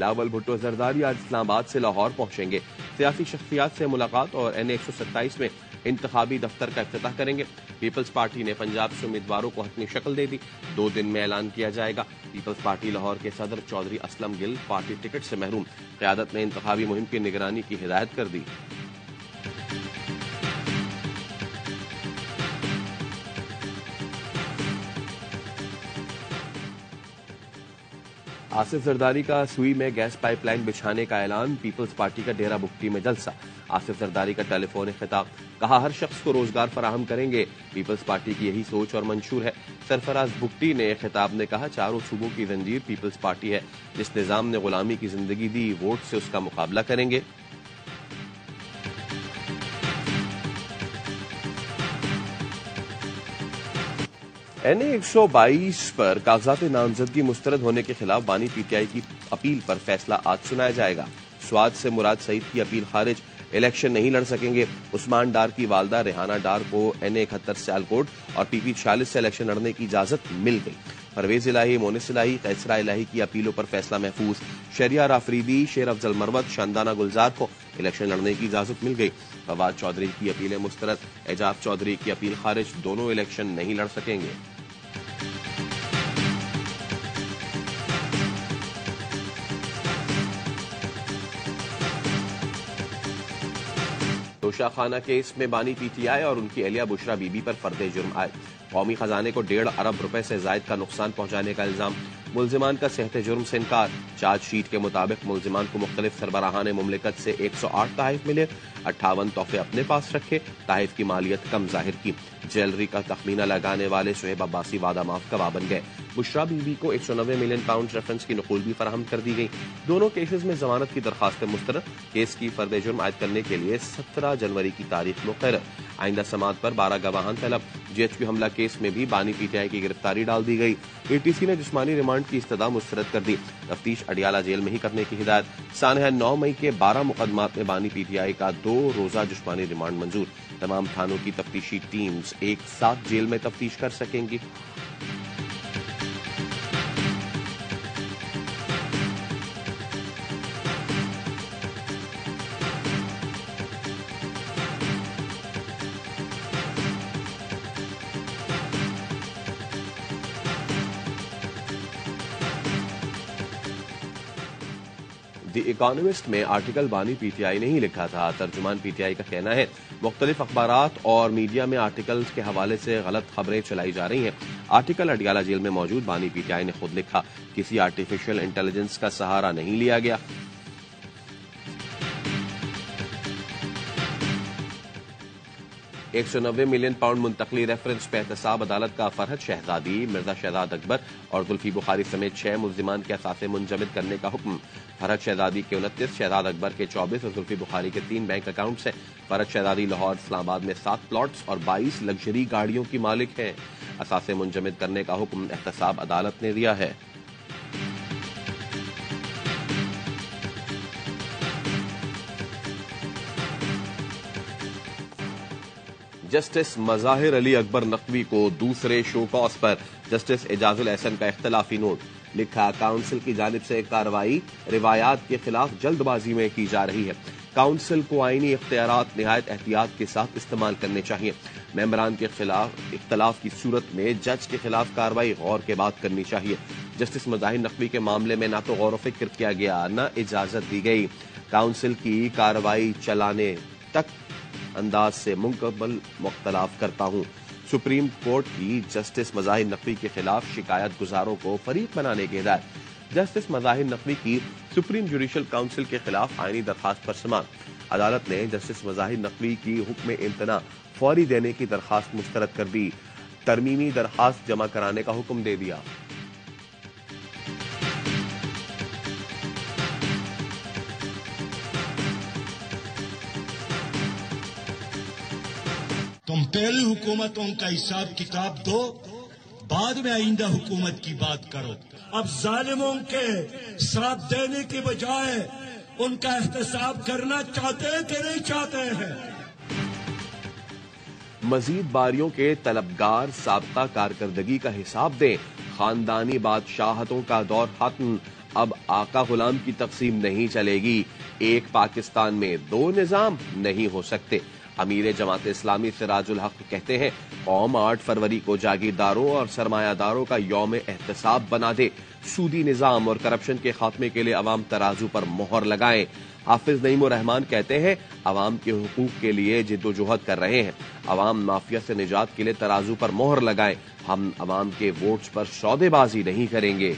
بلاول بھٹو زرداری آج اسلام آباد سے لاہور پہنچیں گے. سیاسی شخصیات سے ملاقات اور NA 127 میں انتخابی دفتر کا افتتاح کریں گے. پیپلز پارٹی نے پنجاب سے امیدواروں کو حتمی شکل دے دی. 2 دن میں اعلان کیا جائے گا. پیپلز پارٹی لاہور کے صدر چودھری اسلم گل پارٹی ٹکٹ سے محروم. قیادت نے انتخابی مہم کی نگرانی کی ہدایت کر دی. آصف زرداری کا سوئی میں گیس پائپ لائن بچھانے کا اعلان. پیپلز پارٹی کا ڈیرہ بگٹی میں جلسہ. آصف زرداری کا ٹیلی فونک خطاب. کہا ہر شخص کو روزگار فراہم کریں گے. پیپلز پارٹی کی یہی سوچ اور منشور ہے. سرفراز بگٹی نے خطاب میں کہا چاروں صوبوں کی زنجیر پیپلز پارٹی ہے. جس نظام نے غلامی کی زندگی دی ووٹ سے اس کا مقابلہ کریں گے. NA 122 پر کاغذات نامزدگی مسترد ہونے کے خلاف بانی PTI کی اپیل پر فیصلہ آج سنایا جائے گا. سوات سے مراد سعید کی اپیل خارج. الیکشن نہیں لڑ سکیں گے. عثمان ڈار کی والدہ ریحانہ ڈار کو NA 71 سیالکوٹ اور PP 46 سے الیکشن لڑنے کی اجازت مل گئی. پرویز الہی، مونس الہی، قیسرہ الہی کی اپیلوں پر فیصلہ محفوظ. شہریار آفریدی، شیر افضل مروت، شاندانہ گلزار کو الیکشن لڑنے کی اجازت مل گئی. فواد چودھری کی اپیلیں مسترد. اعجاز چودھری کی اپیل خارج. دونوں الیکشن نہیں لڑ سکیں گے. توشہ خانہ کیس میں بانی PTI اور ان کی اہلیہ بشرا بی بی پر فرد جرم عائد. قومی خزانے کو 1.5 ارب روپے سے زائد کا نقصان پہنچانے کا الزام. ملزمان کا صحت جرم سے انکار. چارج شیٹ کے مطابق ملزمان کو مختلف سربراہان مملکت سے 108 تحائف ملے. 58 تحفے اپنے پاس رکھے. تحائف کی مالیت کم ظاہر کی. جیلری کا تخمینہ لگانے والے شعیب عباسی وعدہ معاف گواہ بن گئے. بشرا بی بی کو 190 ملین پاؤنڈ ریفرنس کی نقول بھی فراہم کر دی گئی. دونوں کیسز میں ضمانت کی درخواستیں مسترد. کیس کی فرد جرم عائد کرنے کے لیے 17 جنوری کی تاریخ مقرر. آئندہ سماعت پر 12 گواہان طلب. GHQ حملہ کیس میں بھی بانی PTI کی گرفتاری ڈال دی گئی. ATC نے جسمانی ریمانڈ کی استدعا مسترد کر دی. تفتیش اڈیالہ جیل میں ہی کرنے کی ہدایت. سانحہ 9 مئی کے 12 مقدمات میں بانی PTI کا 2 روزہ جسمانی ریمانڈ منظور. تمام تھانوں کی تفتیشی ٹیمز ایک ساتھ جیل میں تفتیش کر سکیں گی. دی اکانومسٹ میں آرٹیکل بانی PTI نہیں لکھا تھا. ترجمان PTI کا کہنا ہے مختلف اخبارات اور میڈیا میں آرٹیکلز کے حوالے سے غلط خبریں چلائی جا رہی ہیں. آرٹیکل اڈیالہ جیل میں موجود بانی PTI نے خود لکھا. کسی آرٹیفیشل انٹیلیجنس کا سہارا نہیں لیا گیا. $190 ملین منتقلی ریفرنس پہ احتساب. عدالت کا فرحت شہزادی، مرزا شہزاد اکبر اور زلفی بخاری سمیت 6 ملزمان کے اثاثے منجمد کرنے کا حکم. فرحت شہزادی کے 29، شہزاد اکبر کے 24 اور زلفی بخاری کے 3 بینک اکاؤنٹس ہیں. فرحت شہزادی لاہور، اسلام آباد میں 7 پلاٹس اور 22 لگژری گاڑیوں کی مالک ہیں. اثاثے منجمد کرنے کا حکم احتساب عدالت نے دیا ہے. جسٹس مظاہر علی اکبر نقوی کو دوسرے شو کاز پر جسٹس اعجاز الاحسن کا اختلافی نوٹ. لکھا کاؤنسل کی جانب سے کارروائی روایات کے خلاف جلد بازی میں کی جا رہی ہے. کاؤنسل کو آئینی اختیارات نہایت احتیاط کے ساتھ استعمال کرنے چاہیے. ممبران کے خلاف اختلاف کی صورت میں جج کے خلاف کارروائی غور کے بعد کرنی چاہیے. جسٹس مظاہر نقوی کے معاملے میں نہ تو غور و فکر کیا گیا نہ اجازت دی گئی. کاؤنسل کی کارروائی چلانے تک انداز سے مکمل مختلف کرتا ہوں. سپریم کورٹ کی جسٹس مظاہر نقوی کے خلاف شکایت گزاروں کو فریق بنانے کی ہدایت. جسٹس مظاہر نقوی کی سپریم جوڈیشل کاؤنسل کے خلاف آئینی درخواست پر سماعت. عدالت نے جسٹس مظاہر نقوی کی حکم امتناع فوری دینے کی درخواست مسترد کر دی. ترمیمی درخواست جمع کرانے کا حکم دے دیا. تم پہلی حکومتوں کا حساب کتاب دو، بعد میں آئندہ حکومت کی بات کرو. اب ظالموں کے ساتھ دینے کی بجائے ان کا احتساب کرنا چاہتے ہیں کہ نہیں چاہتے ہیں؟ مزید باریوں کے طلبگار سابقہ کارکردگی کا حساب دیں. خاندانی بادشاہتوں کا دور ختم. اب آقا غلام کی تقسیم نہیں چلے گی. ایک پاکستان میں دو نظام نہیں ہو سکتے. امیر جماعت اسلامی سراج الحق کہتے ہیں قوم 8 فروری کو جاگیرداروں اور سرمایہ داروں کا یوم احتساب بنا دے. سودی نظام اور کرپشن کے خاتمے کے لیے عوام ترازو پر مہر لگائیں. حافظ نعیم الرحمان کہتے ہیں عوام کے حقوق کے لیے جد و جہد کر رہے ہیں. عوام مافیا سے نجات کے لیے ترازو پر مہر لگائیں. ہم عوام کے ووٹس پر سودے بازی نہیں کریں گے.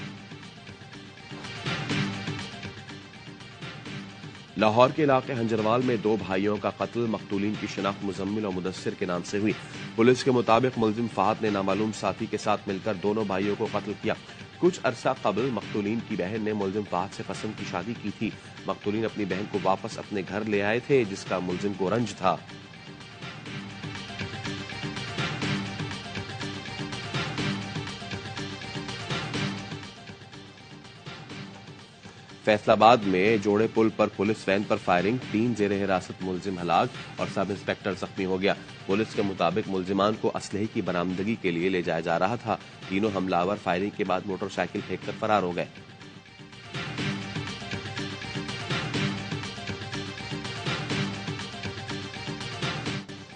لاہور کے علاقے ہنجروال میں 2 بھائیوں کا قتل. مقتولین کی شناخت مزمل اور مدثر کے نام سے ہوئی. پولیس کے مطابق ملزم فہد نے نامعلوم ساتھی کے ساتھ مل کر دونوں بھائیوں کو قتل کیا. کچھ عرصہ قبل مقتولین کی بہن نے ملزم فہد سے پسند کی شادی کی تھی. مقتولین اپنی بہن کو واپس اپنے گھر لے آئے تھے جس کا ملزم کو رنج تھا. فیصل آباد میں جوڑے پل پر پولیس وین پر فائرنگ. 3 زیر حراست ملزم ہلاک اور سب انسپکٹر زخمی ہو گیا. پولیس کے مطابق ملزمان کو اسلحے کی برآمدگی کے لیے لے جایا جا رہا تھا. تینوں حملہ فائرنگ کے بعد موٹر سائیکل پھینک کر فرار ہو گئے.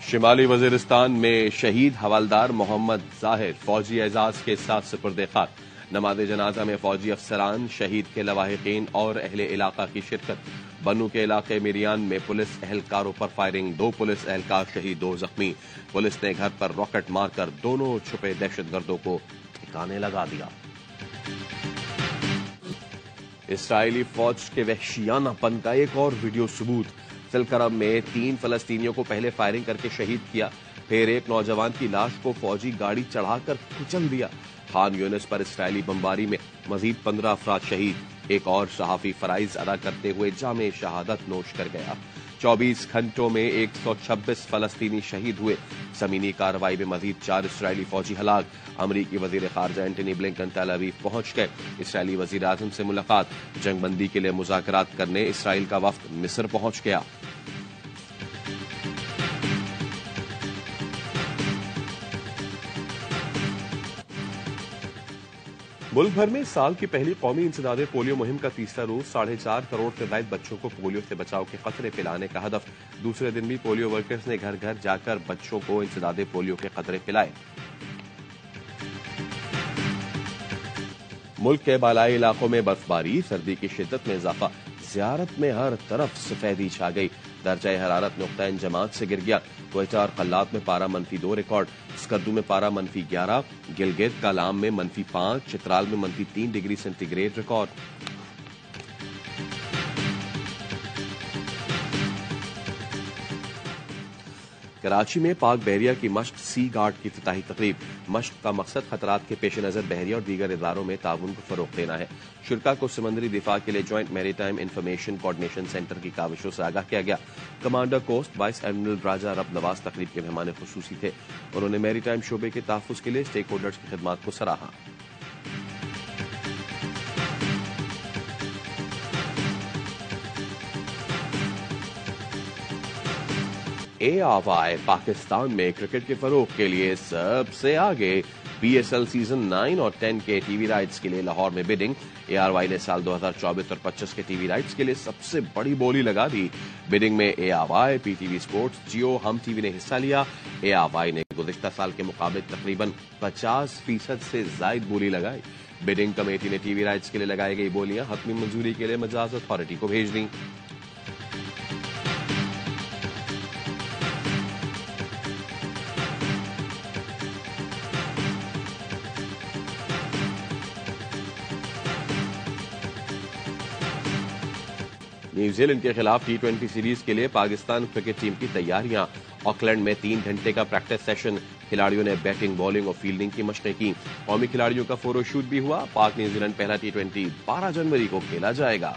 شمالی وزیرستان میں شہید حوالدار محمد ظاہر فوجی اعزاز کے ساتھ سپرد خاک. نماز جنازہ میں فوجی افسران، شہید کے لواحقین اور اہل علاقہ کی شرکت. بنو کے علاقے میریان میں پولیس اہلکاروں پر فائرنگ. 2 پولیس اہلکار شہید، 2 زخمی. پولیس نے گھر پر راکٹ مار کر دونوں چھپے دہشت گردوں کو ٹھکانے لگا دیا. اسرائیلی فوج کے وحشیانہ پن کا ایک اور ویڈیو ثبوت. سلکرم میں 3 فلسطینیوں کو پہلے فائرنگ کر کے شہید کیا، پھر ایک نوجوان کی لاش کو فوجی گاڑی چڑھا کر کچل دیا. خان یونس پر اسرائیلی بمباری میں مزید 15 افراد شہید. ایک اور صحافی فرائض ادا کرتے ہوئے جام شہادت نوش کر گیا. 24 گھنٹوں میں 126 فلسطینی شہید ہوئے. زمینی کارروائی میں مزید 4 اسرائیلی فوجی ہلاک. امریکی وزیر خارجہ اینٹنی بلنکن تل ابیب پہنچ گئے. اسرائیلی وزیر اعظم سے ملاقات. جنگ بندی کے لیے مذاکرات کرنے اسرائیل کا وفد مصر پہنچ گیا. ملک بھر میں سال کی پہلی قومی انسداد پولیو مہم کا تیسرا روز 4.5 کروڑ سے زائد بچوں کو پولیو سے بچاؤ کے قطرے پلانے کا ہدف. دوسرے دن بھی پولیو ورکرز نے گھر گھر جا کر بچوں کو انسداد پولیو کے قطرے پلائے. ملک کے بالائی علاقوں میں برفباری، سردی کی شدت میں اضافہ. زیارت میں ہر طرف سفیدی چھا گئی. درجہ حرارت نقطہ انجماد سے گر گیا. کوئٹہ اور قلات میں پارہ -2 ریکارڈ. اسکردو میں پارہ -11. گلگت کالام میں -5. چترال میں -3 degree centigrade record. Karachi میں پاک بحریہ کی مشق سی گارڈ کی افتتاحی تقریب. مشق کا مقصد خطرات کے پیش نظر بحریہ اور دیگر اداروں میں تعاون کو فروغ دینا ہے. شرکاء کو سمندری دفاع کے لیے جوائنٹ میری ٹائم انفارمیشن کوآرڈینیشن سینٹر کی کاوشوں سے آگاہ کیا گیا. کمانڈر کوسٹ وائس ایڈمرل راجہ رب نواز تقریب کے مہمان خصوصی تھے. انہوں نے میری ٹائم شعبے کے تحفظ کے لیے اسٹیک ہولڈرز کی خدمات کو سراہا. ARY پاکستان میں کرکٹ کے فروغ کے لیے سب سے آگے. PSL سیزن 9 اور 10 کے ٹی وی رائٹس کے لیے لاہور میں بڈنگ. ARY نے سال 2024 اور 25 کے ٹی وی رائٹس کے لیے سب سے بڑی بولی لگا دی. بڈنگ میں ARY، PTV اسپورٹس، جیو، ہم ٹی وی نے حصہ لیا. ARY نے گزشتہ سال کے مقابلے تقریباً 50% سے زائد بولی لگائی. بڈنگ کمیٹی نے ٹی وی رائٹس کے لیے لگائی گئی بولیاں حتمی منظوری کے لیے مجاز اتھارٹی کو بھیج دیں. نیوزی لینڈ کے خلاف T20 سیریز کے لیے پاکستان کرکٹ ٹیم کی تیاریاں. آکلینڈ میں 3 گھنٹے کا پریکٹس سیشن. کھلاڑیوں نے بیٹنگ، بالنگ اور فیلڈنگ کی مشقیں کی. قومی کھلاڑیوں کا فوٹو شوٹ بھی ہوا. پاک نیوزی لینڈ پہلا T20 12 جنوری کو کھیلا جائے گا.